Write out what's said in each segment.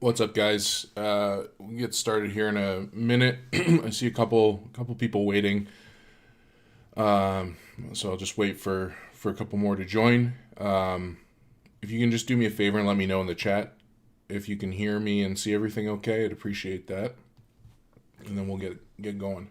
What's up, guys? We'll get started here in a minute. I see a couple people waiting, so I'll just wait for a couple more to join. If you can just do me a favor and let me know in the chat if you can hear me and see everything okay, I'd appreciate that, and then we'll get going.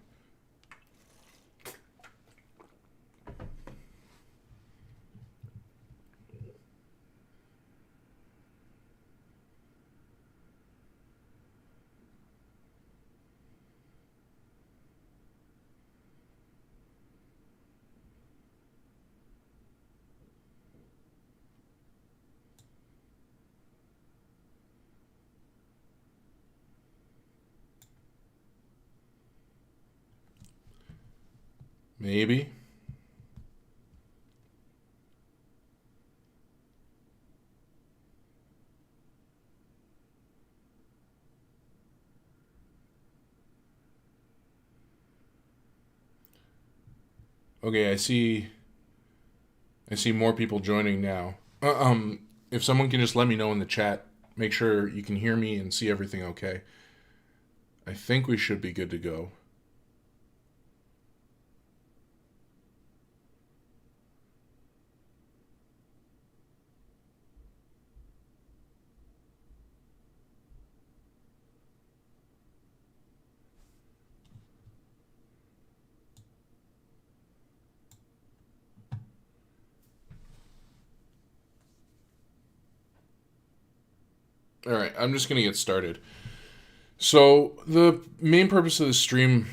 Maybe. Okay, I see more people joining now. If someone can just let me know in the chat, make sure you can hear me and see everything okay. I think we should be good to go. All right, I'm just gonna get started. So the main purpose of the stream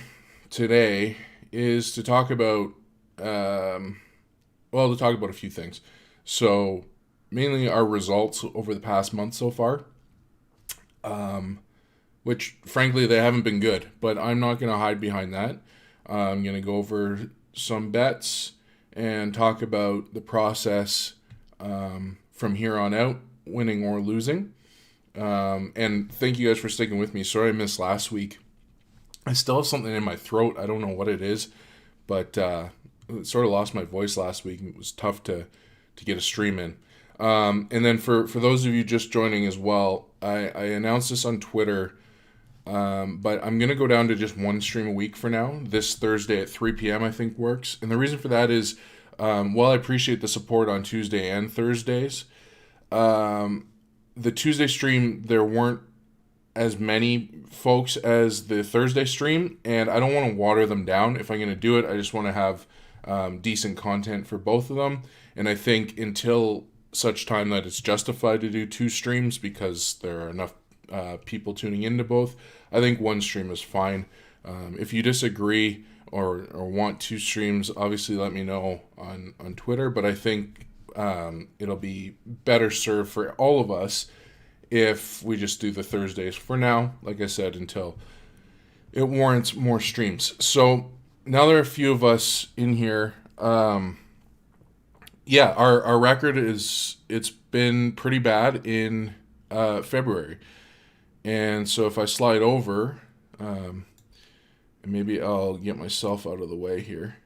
today is to talk about, um, to talk about a few things. So mainly our results over the past month so far, which frankly they haven't been good, but I'm not going to hide behind that. I'm going to go over some bets and talk about the process from here on out, winning or losing. And thank you guys for sticking with me. Sorry I missed last week. I still have something in my throat. I don't know what it is, but sort of lost my voice last week. It was tough to get a stream in. And then for those of you just joining as well, I announced this on Twitter, but I'm going to go down to just one stream a week for now. This Thursday at 3 p.m. I think works. And the reason for that is, while I appreciate the support on Tuesday and Thursdays, the Tuesday stream, there weren't as many folks as the Thursday stream, and I don't want to water them down. If I'm going to do it, I just want to have decent content for both of them. And I think until such time that it's justified to do two streams because there are enough people tuning into both, I think one stream is fine. If you disagree or want two streams, obviously let me know on Twitter. But I think it'll be better served for all of us if we just do the Thursdays for now, like I said, until it warrants more streams. So now there are a few of us in here. Yeah, our record it's been pretty bad in February. And so if I slide over, and maybe I'll get myself out of the way here,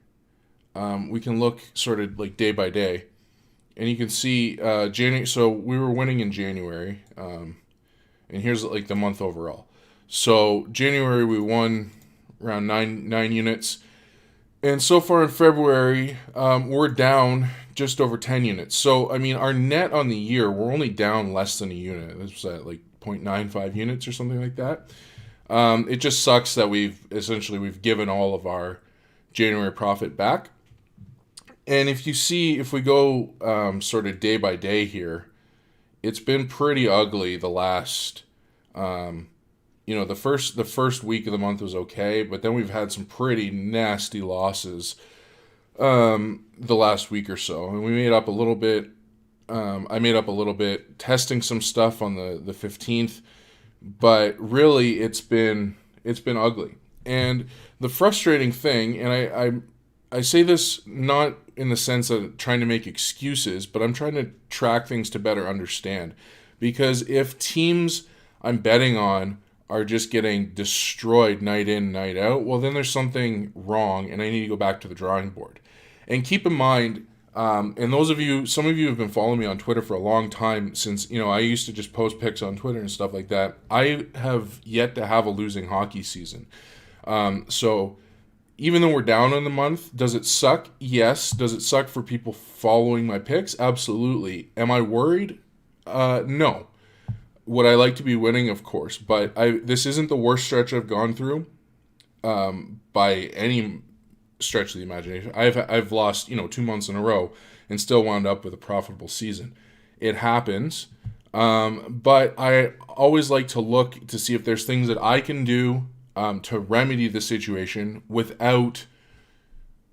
we can look sort of like day by day. And you can see January. So we were winning in January, and here's like the month overall. So January we won around nine units, and so far in February we're down just over 10 units. So I mean our net on the year we're only down less than a unit. It's at like 0.95 units or something like that. It just sucks that we've given all of our January profit back. And if we go sort of day by day here, it's been pretty ugly the last, the first week of the month was okay, but then we've had some pretty nasty losses the last week or so, and we made up a little bit. I made up a little bit testing some stuff on the 15th, but really it's been ugly. And the frustrating thing, and I say this not in the sense of trying to make excuses, but I'm trying to track things to better understand. Because if teams I'm betting on are just getting destroyed night in, night out, well, then there's something wrong, and I need to go back to the drawing board. And keep in mind, And some of you have been following me on Twitter for a long time since, I used to just post pics on Twitter and stuff like that. I have yet to have a losing hockey season. So even though we're down in the month, does it suck? Yes. Does it suck for people following my picks? Absolutely. Am I worried? No. Would I like to be winning? Of course. But this isn't the worst stretch I've gone through by any stretch of the imagination. I've lost 2 months in a row and still wound up with a profitable season. It happens, but I always like to look to see if there's things that I can do to remedy the situation without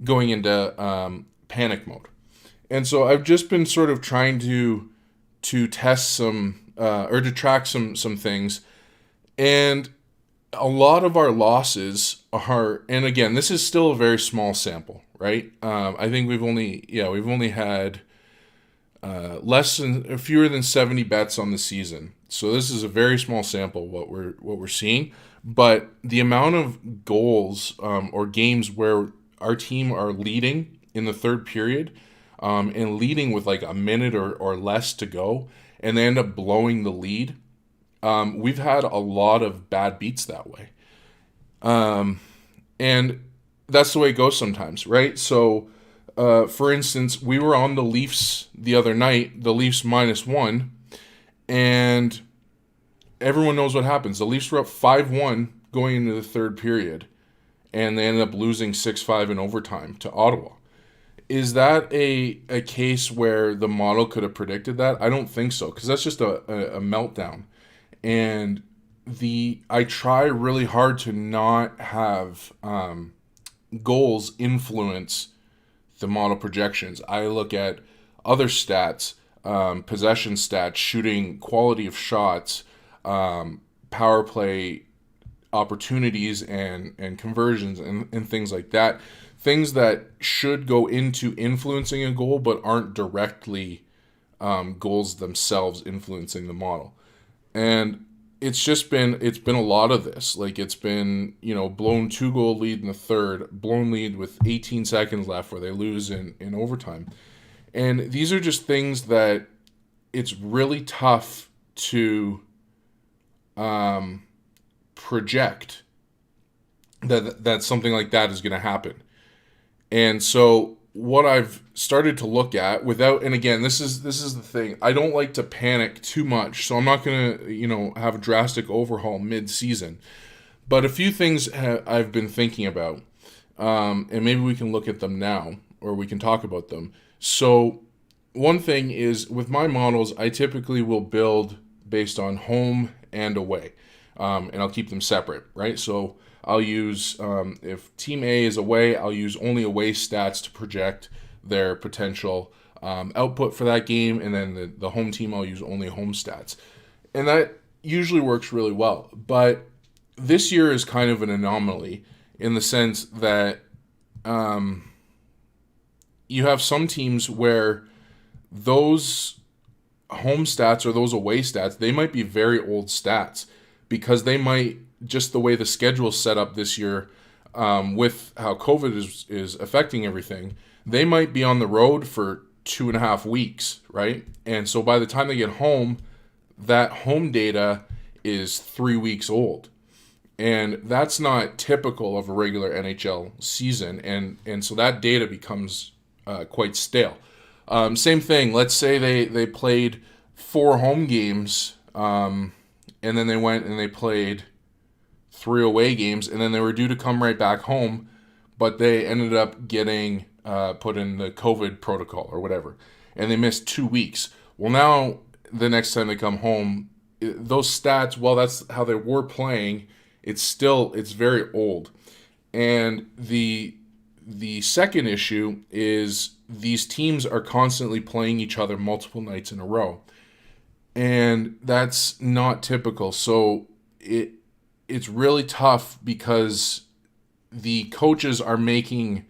going into panic mode. And so I've just been sort of trying to test some or to track some things, and a lot of our losses are, and again, this is still a very small sample, right? I think we've only had fewer than 70 bets on the season, so this is a very small sample what we're seeing. But the amount of goals or games where our team are leading in the third period and leading with like a minute or less to go, and they end up blowing the lead. We've had a lot of bad beats that way. And that's the way it goes sometimes, right? So, for instance, we were on the Leafs the other night, the Leafs -1, and everyone knows what happens. The Leafs were up 5-1 going into the third period, and they ended up losing 6-5 in overtime to Ottawa. Is that a case where the model could have predicted that? I don't think so, because that's just a meltdown. And I try really hard to not have goals influence the model projections. I look at other stats, possession stats, shooting, quality of shots, power play opportunities and conversions and things like that. Things that should go into influencing a goal but aren't directly goals themselves influencing the model. And it's been a lot of this. Like, it's been, blown 2-goal lead in the third, blown lead with 18 seconds left where they lose in overtime. And these are just things that it's really tough to project that something like that is going to happen. And so what I've started to look at and again, this is the thing. I don't like to panic too much, so I'm not going to, have a drastic overhaul mid-season. But a few things I've been thinking about, and maybe we can look at them now, or we can talk about them. So one thing is, with my models, I typically will build based on home and away, and I'll keep them separate, right? So I'll use, if Team A is away, I'll use only away stats to project their potential output for that game, and then the home team, I'll use only home stats. And that usually works really well. But this year is kind of an anomaly in the sense that you have some teams where those home stats or those away stats, they might be very old stats, because they might, just the way the schedule is set up this year, with how COVID is affecting everything, they might be on the road for 2.5 weeks, right? And so by the time they get home, that home data is 3 weeks old. And that's not typical of a regular NHL season. And so that data becomes quite stale. Same thing, let's say they played 4 home games, and then they went and they played 3 away games, and then they were due to come right back home, but they ended up getting put in the COVID protocol or whatever, and they missed 2 weeks. Well, now the next time they come home, those stats, well, that's how they were playing. It's very old. And the second issue is these teams are constantly playing each other multiple nights in a row, and that's not typical. So it's really tough because the coaches are making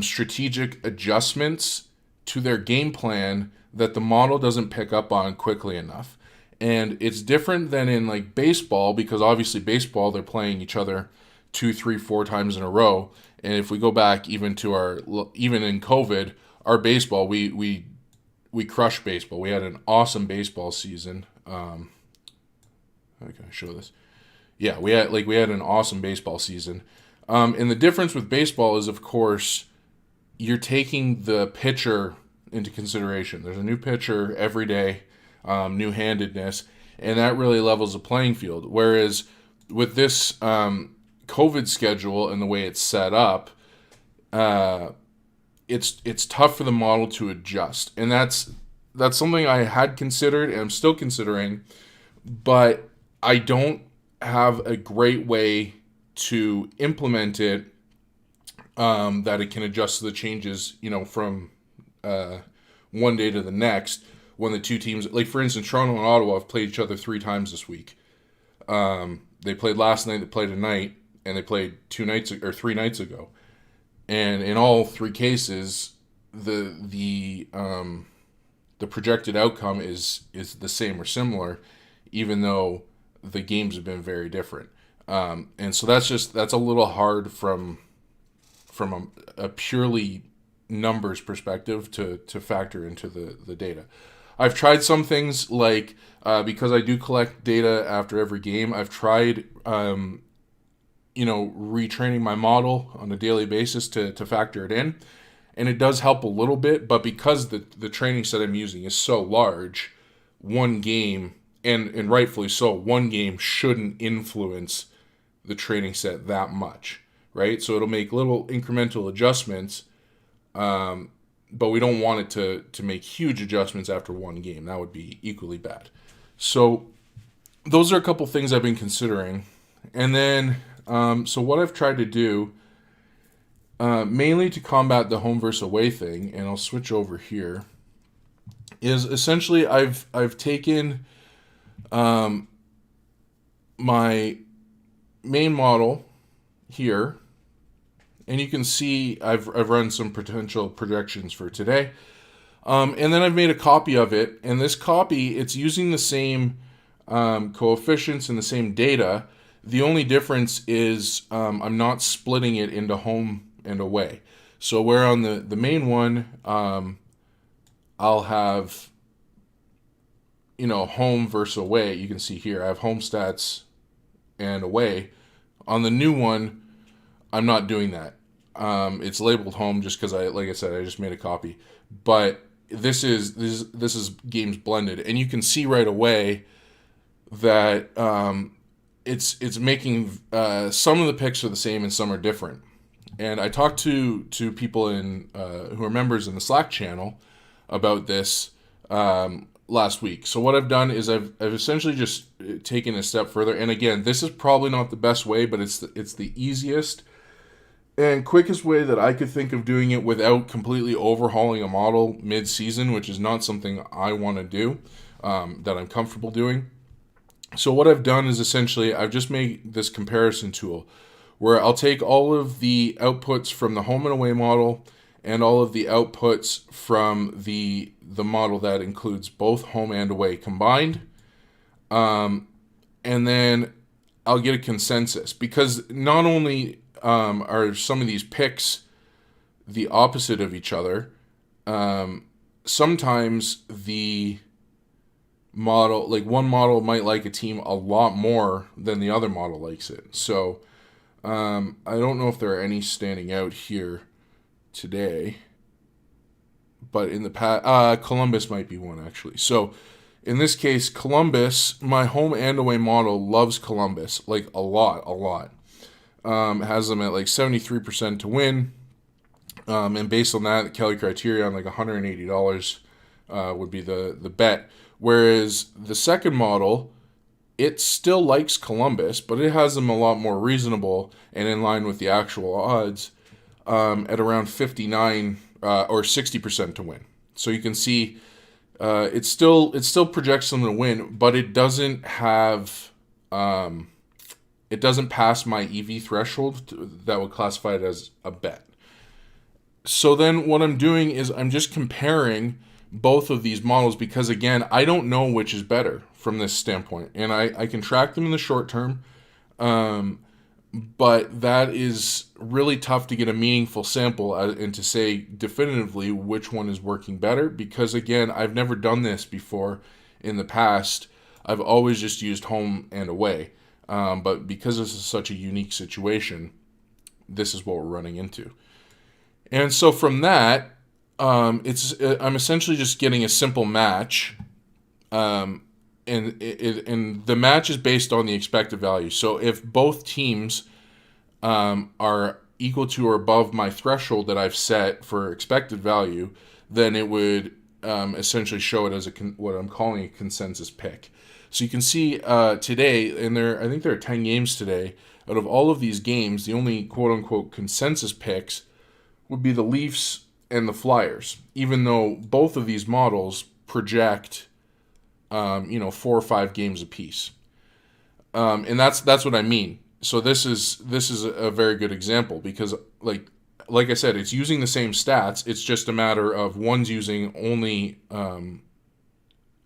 strategic adjustments to their game plan that the model doesn't pick up on quickly enough. And it's different than in like baseball, because obviously baseball, they're playing each other 2, 3, 4 times in a row. And if we go back even in COVID, our baseball, we crushed baseball. We had an awesome baseball season. How can I show this? Yeah, we had an awesome baseball season. And the difference with baseball is, of course, you're taking the pitcher into consideration. There's a new pitcher every day, new handedness, and that really levels the playing field. Whereas with this COVID schedule and the way it's set up, it's tough for the model to adjust, and that's something I had considered and I'm still considering, but I don't have a great way to implement it that it can adjust to the changes, from one day to the next when the two teams, like for instance, Toronto and Ottawa have played each other 3 times this week. They played last night, they played tonight, and they played 3 nights ago. And in all 3 cases, the projected outcome is the same or similar, even though the games have been very different. And so that's a little hard from a purely numbers perspective to factor into the data. I've tried some things like, because I do collect data after every game, I've tried, retraining my model on a daily basis to factor it in. And it does help a little bit, but because the training set I'm using is so large, one game, and rightfully so, one game shouldn't influence the training set that much, right? So it'll make little incremental adjustments, but we don't want it to make huge adjustments after one game. That would be equally bad. So those are a couple things I've been considering. And then, so what I've tried to do, mainly to combat the home versus away thing, and I'll switch over here, is essentially I've taken my main model here, and you can see I've run some potential projections for today, and then I've made a copy of it, and this copy, it's using the same coefficients and the same data. The only difference is I'm not splitting it into home and away. So where on the main one, I'll have, home versus away. You can see here I have home stats and away. On the new one, I'm not doing that. It's labeled home just because like I said, I just made a copy. But this is games blended, and you can see right away that it's making some of the picks are the same and some are different. And I talked to people who are members in the Slack channel about this last week. So what I've done is I've essentially just taken a step further. And again, this is probably not the best way, but it's the easiest and quickest way that I could think of doing it without completely overhauling a model mid-season, which is not something I want to do, that I'm comfortable doing. So what I've done is essentially I've just made this comparison tool where I'll take all of the outputs from the home and away model and all of the outputs from the model that includes both home and away combined. And then I'll get a consensus, because not only are some of these picks the opposite of each other, sometimes the model, like one model might like a team a lot more than the other model likes it. So I don't know if there are any standing out here today, but in the past, Columbus might be one actually. So in this case, Columbus, my home and away model loves Columbus like a lot. Has them at like 73% to win, and based on that, the Kelly Criterion, like $180 would be the bet. Whereas the second model, it still likes Columbus, but it has them a lot more reasonable and in line with the actual odds, at around 59 or 60% to win. So you can see it still projects them to win, but it doesn't have it doesn't pass my EV threshold that would classify it as a bet. So then what I'm doing is I'm just comparing both of these models, because again, I don't know which is better from this standpoint, and I can track them in the short term, but that is really tough to get a meaningful sample and to say definitively which one is working better, because again, I've never done this before in the past. I've always just used home and away. But because this is such a unique situation, this is what we're running into. And so from that, I'm essentially just getting a simple match, and the match is based on the expected value. So if both teams are equal to or above my threshold that I've set for expected value, then it would essentially show it as what I'm calling a consensus pick. So you can see today, and I think there are 10 games today. Out of all of these games, the only quote-unquote consensus picks would be the Leafs and the Flyers, even though both of these models project 4 or 5 games apiece. And that's what I mean. So this is a very good example, because like I said, it's using the same stats. It's just a matter of one's using only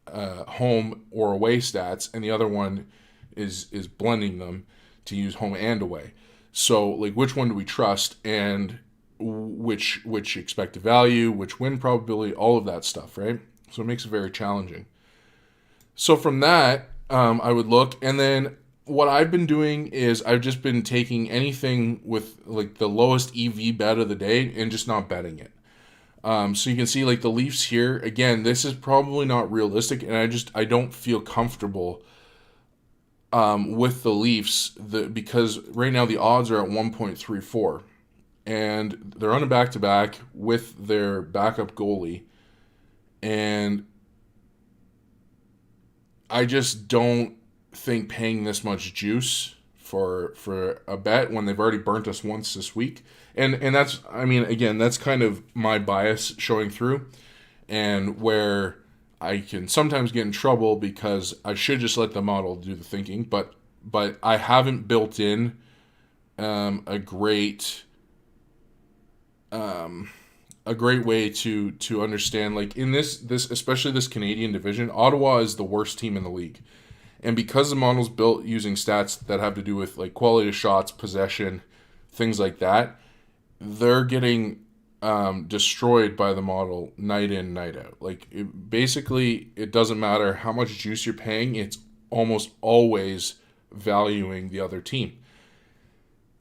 home or away stats, and the other one is blending them to use home and away. So which one do we trust, and which expected value, which win probability, all of that stuff, right? So it makes it very challenging. So from that, I would look, and then what I've been doing is I've just been taking anything with the lowest EV bet of the day and just not betting it. So you can see the Leafs here. Again, this is probably not realistic, and I don't feel comfortable with the Leafs because right now the odds are at 1.34, and they're on a back-to-back with their backup goalie, and I just don't think paying this much juice for a bet when they've already burnt us once this week. And that's, again, that's kind of my bias showing through, and where I can sometimes get in trouble because I should just let the model do the thinking, but I haven't built in a great way to understand, in this especially this Canadian division, Ottawa is the worst team in the league. And because the model's built using stats that have to do with quality of shots, possession, things like that, they're getting destroyed by the model night in, night out. Basically, it doesn't matter how much juice you're paying, it's almost always valuing the other team.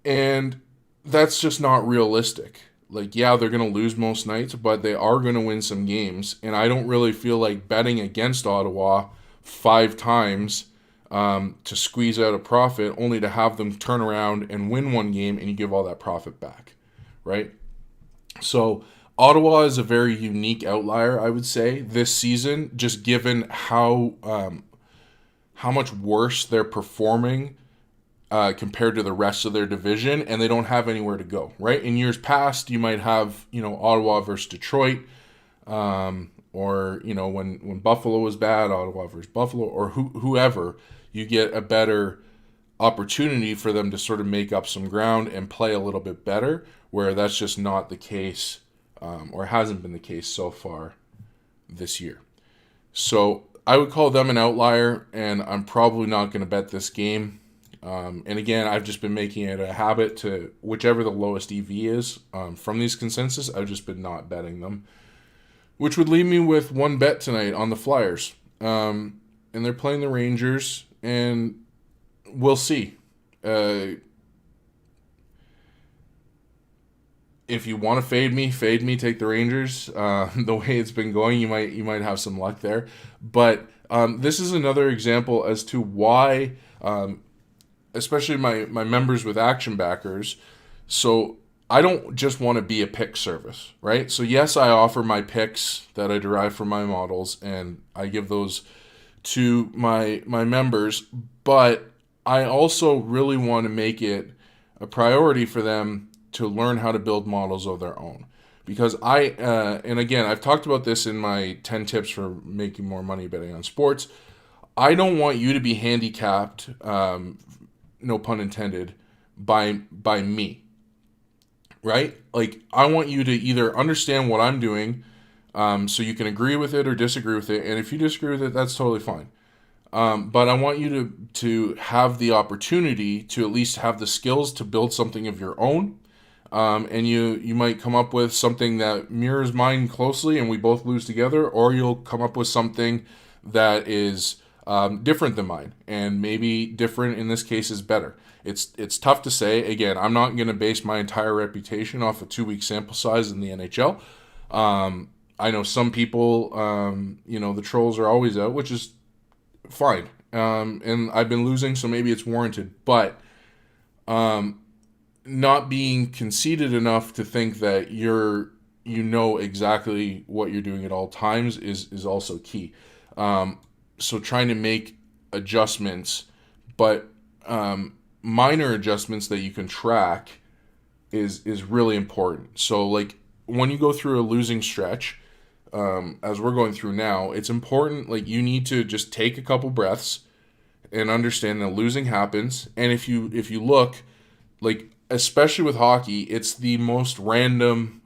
And that's just not realistic. Yeah, they're going to lose most nights, but they are going to win some games. And I don't really feel like betting against Ottawa 5 times to squeeze out a profit, only to have them turn around and win one game and you give all that profit back, right? So Ottawa is a very unique outlier, I would say, this season, just given how much worse they're performing compared to the rest of their division, and they don't have anywhere to go, right? In years past, you might have, Ottawa versus Detroit, or, when Buffalo was bad, Ottawa versus Buffalo, or whoever, you get a better opportunity for them to sort of make up some ground and play a little bit better, where that's just not the case, or hasn't been the case so far this year. So I would call them an outlier, and I'm probably not going to bet this game. And again, I've just been making it a habit to, whichever the lowest EV is from these consensus, I've just been not betting them. Which would leave me with one bet tonight on the Flyers. And they're playing the Rangers, and we'll see. If you want to fade me, take the Rangers. The way it's been going, you might have some luck there. But this is another example as to why, especially my members with Action Backers, so I don't just want to be a pick service, right? So yes, I offer my picks that I derive from my models, and I give those to my members, but I also really want to make it a priority for them to learn how to build models of their own. Because and again, I've talked about this in my 10 tips for making more money betting on sports. I don't want you to be handicapped, no pun intended, by me, right? I want you to either understand what I'm doing, so you can agree with it or disagree with it. And if you disagree with it, that's totally fine. But I want you to have the opportunity to at least have the skills to build something of your own. And you might come up with something that mirrors mine closely and we both lose together, or you'll come up with something that is different than mine, and maybe different in this case is better. It's tough to say. Again, I'm not going to base my entire reputation off a 2-week sample size in the NHL. I know some people, the trolls are always out, which is fine. And I've been losing, so maybe it's warranted. But not being conceited enough to think that you know exactly what you're doing at all times is also key. So trying to make adjustments, but minor adjustments that you can track is really important. So like when you go through a losing stretch, as we're going through now, it's important, like you need to just take a couple breaths and understand that losing happens. And if you look, like especially with hockey, it's the most random,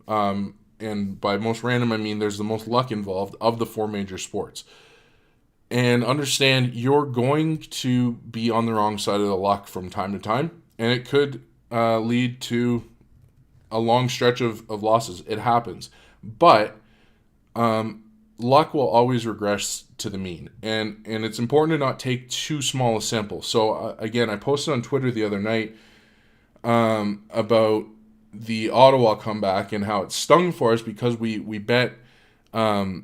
and by most random I mean there's the most luck involved of the 4 major sports. And understand you're going to be on the wrong side of the luck from time to time, and it could lead to a long stretch of losses. It happens. But luck will always regress to the mean, and it's important to not take too small a sample. So again, I posted on Twitter the other night about the Ottawa comeback and how it stung for us because we bet the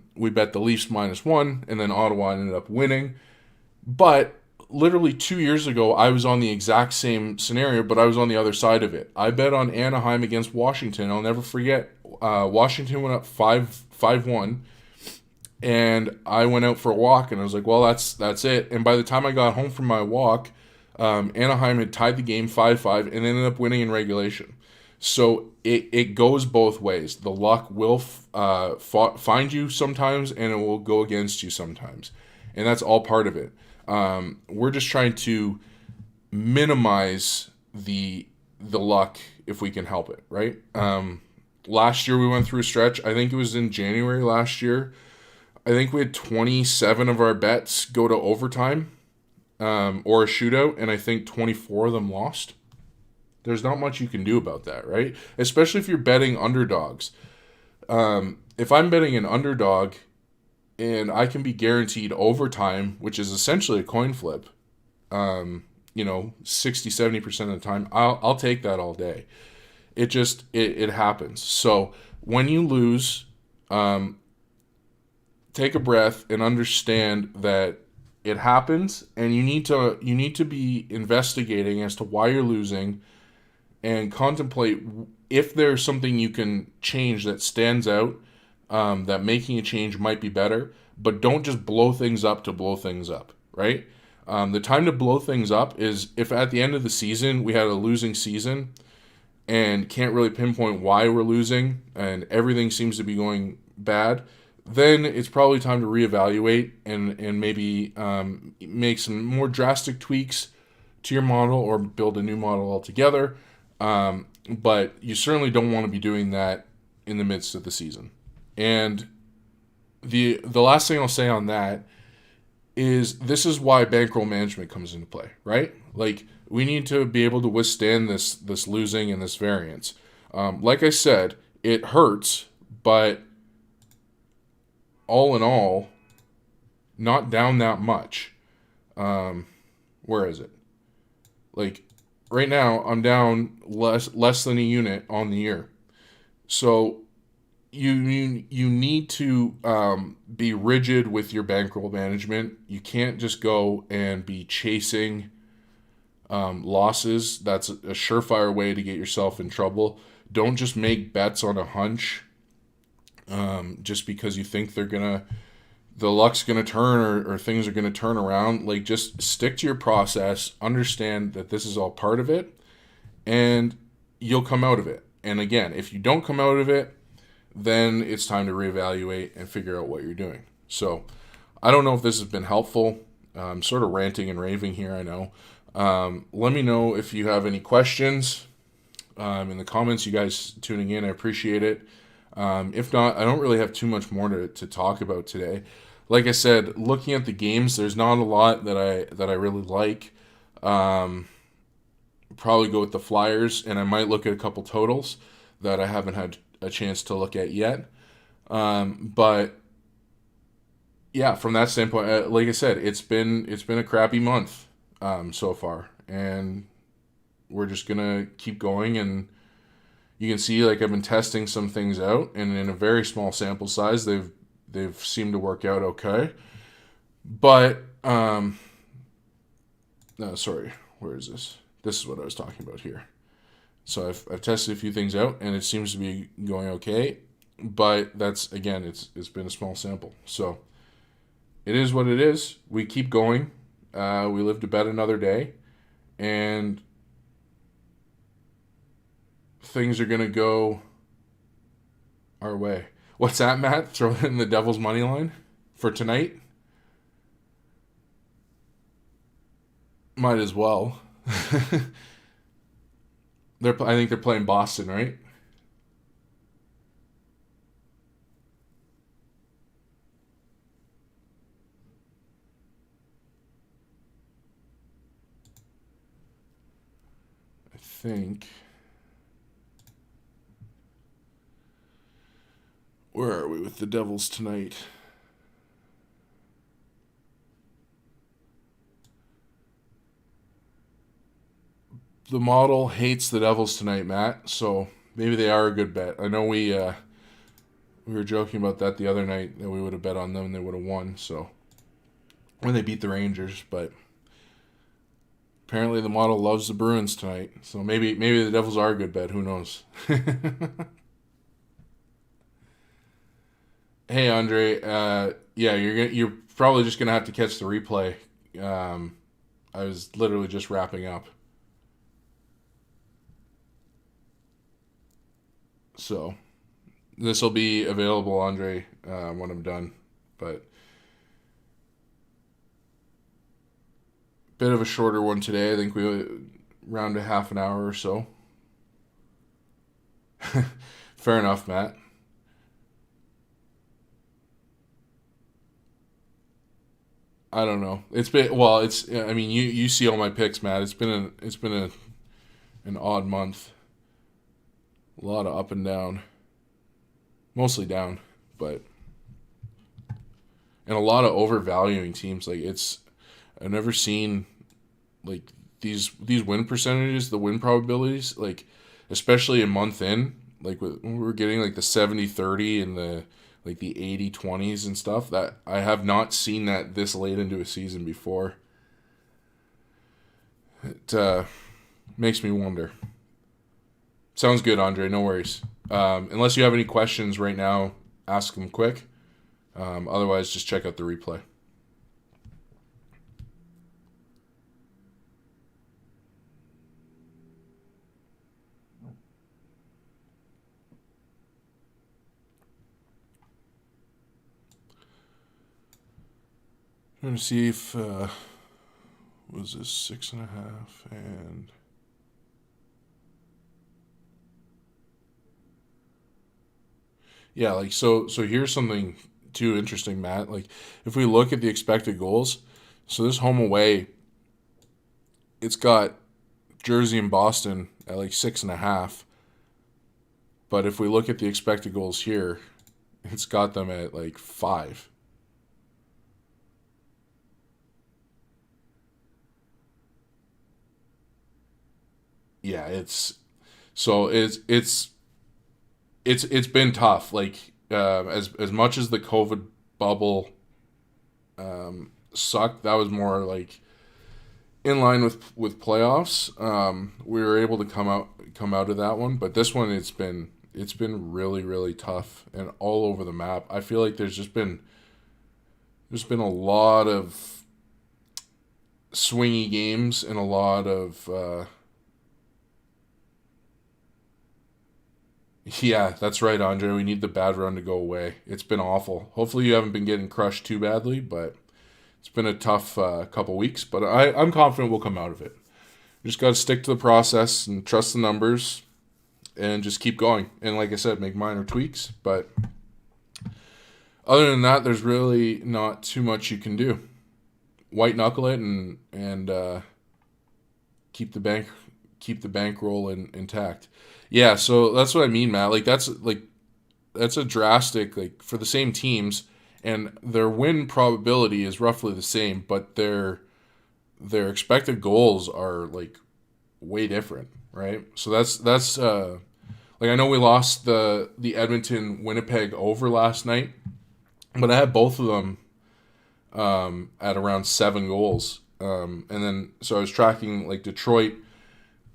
Leafs -1, and then Ottawa ended up winning. But literally 2 years ago, I was on the exact same scenario, but I was on the other side of it. I bet on Anaheim against Washington. I'll never forget. Washington went up 5-1, and I went out for a walk, and I was like, well, that's it. And by the time I got home from my walk, Anaheim had tied the game 5-5 and ended up winning in regulation. So it goes both ways. The luck will find you sometimes, and it will go against you sometimes. And that's all part of it. We're just trying to minimize the luck if we can help it, right? Last year we went through a stretch. I think it was in January last year. I think we had 27 of our bets go to overtime or a shootout, and I think 24 of them lost. There's not much you can do about that, right? Especially if you're betting underdogs. If I'm betting an underdog and I can be guaranteed overtime, which is essentially a coin flip, 60-70% of the time, I'll take that all day. It happens. So when you lose, take a breath and understand that it happens, and you need to be investigating as to why you're losing, and contemplate if there's something you can change that stands out, that making a change might be better, but don't just blow things up to blow things up, right? The time to blow things up is if at the end of the season we had a losing season and can't really pinpoint why we're losing and everything seems to be going bad, then it's probably time to reevaluate and maybe make some more drastic tweaks to your model or build a new model altogether. But you certainly don't want to be doing that in the midst of the season. And the last thing I'll say on that is this is why bankroll management comes into play, right? Like we need to be able to withstand this losing and this variance. Like I said, it hurts, but all in all, not down that much. Where is it? Like right now, I'm down less than a unit on the year. So you need to be rigid with your bankroll management. You can't just go and be chasing losses. That's a surefire way to get yourself in trouble. Don't just make bets on a hunch just because you think the luck's gonna turn or things are gonna turn around. Like just stick to your process, understand that this is all part of it, and you'll come out of it. And again, if you don't come out of it, then it's time to reevaluate and figure out what you're doing. So I don't know if this has been helpful. I'm sort of ranting and raving here, I know. Let me know if you have any questions in the comments. You guys tuning in, I appreciate it. If not, I don't really have too much more to talk about today. like I said, looking at the games, there's not a lot that I really like. Um, Probably go with the Flyers, and I might look at a couple totals that I haven't had a chance to look at yet. But yeah, from that standpoint, like I said, it's been a crappy month so far, and we're just gonna keep going. And you can see, like, I've been testing some things out, and in a very small sample size, they've seemed to work out okay. But no, sorry, where is this? This is what I was talking about here. So I've tested a few things out, and it seems to be going okay. But that's, again, it's been a small sample, so it is what it is. We keep going. We live to bet another day, and things are gonna go our way. What's that, Matt? Throw in the Devil's money line for tonight. Might as well. I think they're playing Boston, right? I think. Where are we with the Devils tonight? The model hates the Devils tonight, Matt. So maybe they are a good bet. I know we were joking about that the other night, that we would have bet on them and they would have won. So when they beat the Rangers, but apparently the model loves the Bruins tonight. So maybe the Devils are a good bet. Who knows? Hey, Andre. Yeah, you're probably just gonna have to catch the replay. Um, I was literally just wrapping up, so this will be available, Andre, when I'm done. But bit of a shorter one today. I think we round to half an hour or so. Fair enough, Matt. I don't know. It's been, well. It's, I mean, you see all my picks, Matt. It's been an odd month. A lot of up and down, mostly down, but and a lot of overvaluing teams. Like, it's, I've never seen, like, these win percentages, the win probabilities, like, especially a month in, like when we were getting like the 70-30 and the, like, the 80-20s and stuff, that I have not seen that this late into a season before. It makes me wonder. Sounds good, Andre. No worries. Unless you have any questions right now, ask them quick. Otherwise, just check out the replay. I'm going to see if was this 6.5 and yeah, like, so here's something too interesting, Matt. Like, if we look at the expected goals, so this home away, it's got Jersey and Boston at like 6.5. But if we look at the expected goals here, it's got them at like 5. Yeah, it's been tough. Like, as much as the COVID bubble sucked, that was more like in line with playoffs. We were able to come out of that one, but this one, it's been really, really tough and all over the map. I feel like there's been a lot of swingy games and a lot of yeah, that's right, Andre. We need the bad run to go away. It's been awful. Hopefully, you haven't been getting crushed too badly, but it's been a tough couple weeks. But I'm confident we'll come out of it. We just got to stick to the process and trust the numbers and just keep going. And like I said, make minor tweaks. But Other than that, there's really not too much you can do. White knuckle it and keep the bankroll intact. Yeah, so that's what I mean, Matt. That's a drastic, for the same teams, and their win probability is roughly the same, but their expected goals are way different, right? So that's I know we lost the Edmonton Winnipeg over last night, but I had both of them at around 7 goals. And then so I was tracking Detroit,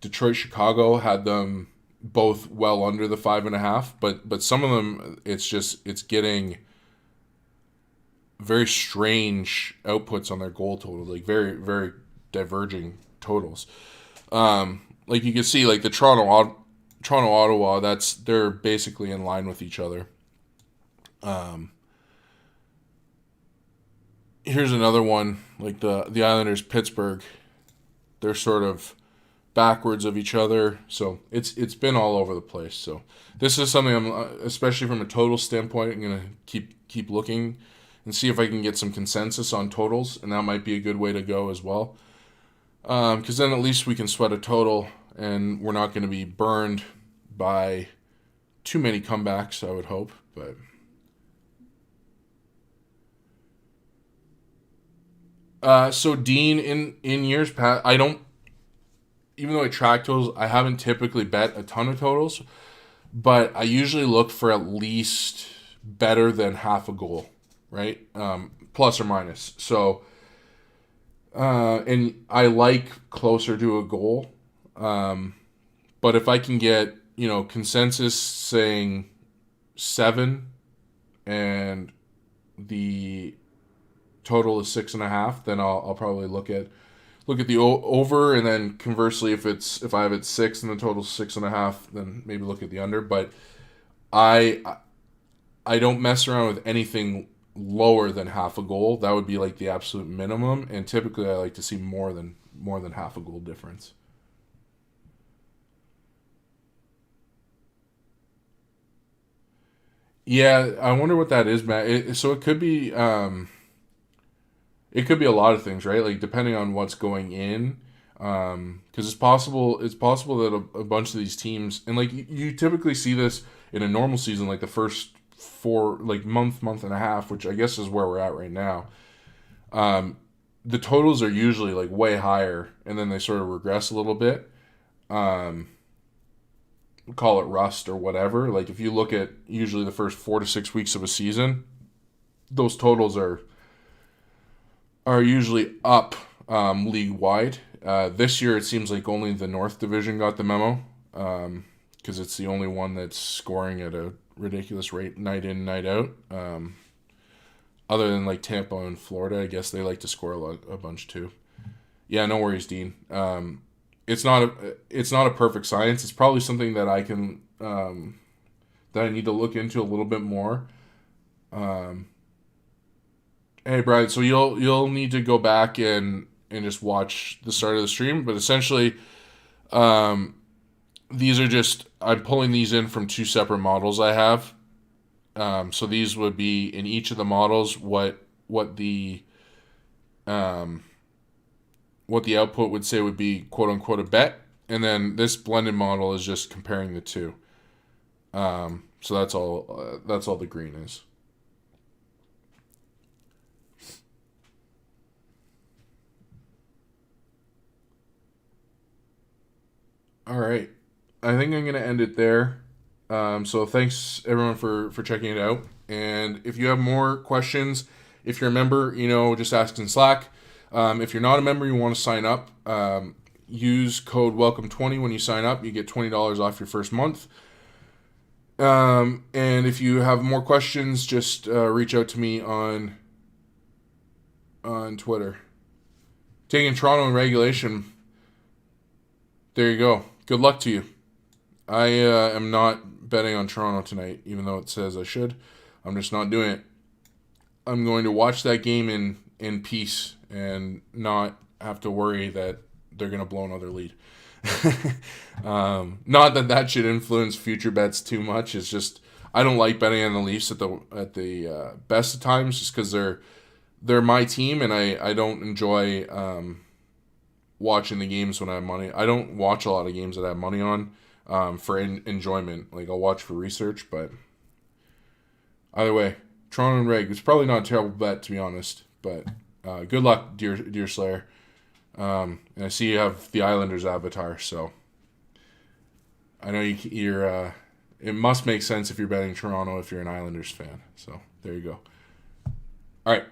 Chicago had them both well under the 5.5, but some of them it's getting very strange outputs on their goal total, very very diverging totals. You can see the Toronto Ottawa, they're basically in line with each other. Here's another one, the Islanders Pittsburgh. They're sort of backwards of each other, so it's been all over the place. So this is something I'm, especially from a total standpoint, I'm gonna keep looking and see if I can get some consensus on totals, and that might be a good way to go as well. Because then at least we can sweat a total, and we're not going to be burned by too many comebacks, I would hope. But so Dean, in years past, I don't, even though I track totals, I haven't typically bet a ton of totals, but I usually look for at least better than half a goal, right? Plus or minus. So, and I like closer to a goal. But if I can get, consensus saying 7 and the total is 6.5, then I'll probably look at the over, and then conversely, if I have it 6 and the total 6.5, then maybe look at the under. But I don't mess around with anything lower than half a goal. That would be the absolute minimum, and typically I like to see more than half a goal difference. Yeah, I wonder what that is, Matt. So it could be a lot of things, right? Depending on what's going in, because it's possible that a bunch of these teams, and you typically see this in a normal season, the first four month and a half, which I guess is where we're at right now. The totals are usually way higher, and then they sort of regress a little bit. Call it rust or whatever. If you look at usually the first 4 to 6 weeks of a season, those totals are usually up league wide. This year, it seems like only the North Division got the memo, because it's the only one that's scoring at a ridiculous rate night in, night out. Other than Tampa and Florida, I guess they like to score a bunch too. Yeah, no worries, Dean. It's not a perfect science. It's probably something that I can that I need to look into a little bit more. Hey, Brian. So you'll need to go back and just watch the start of the stream. But essentially, these are I'm pulling these in from 2 separate models I have. So these would be in each of the models what the output would say would be quote unquote a bet, and then this blended model is just comparing the two. So that's all the green is. All right, I think I'm gonna end it there. So thanks everyone for checking it out. And if you have more questions, if you're a member, just ask in Slack. If you're not a member, you want to sign up, use code WELCOME20 when you sign up. You get $20 off your first month. And if you have more questions, just reach out to me on Twitter. Taking Toronto in regulation. There you go. Good luck to you. I am not betting on Toronto tonight, even though it says I should. I'm just not doing it. I'm going to watch that game in peace and not have to worry that they're going to blow another lead. Not that should influence future bets too much. It's just I don't like betting on the Leafs at the best of times, just because they're my team, and I don't enjoy watching the games when I have money. I don't watch a lot of games that I have money on for enjoyment. Like, I'll watch for research, but either way, Toronto and Reg. It's probably not a terrible bet, to be honest, but good luck, dear Slayer. And I see you have the Islanders avatar, so I know you're. It must make sense if you're betting Toronto if you're an Islanders fan. So there you go. All right.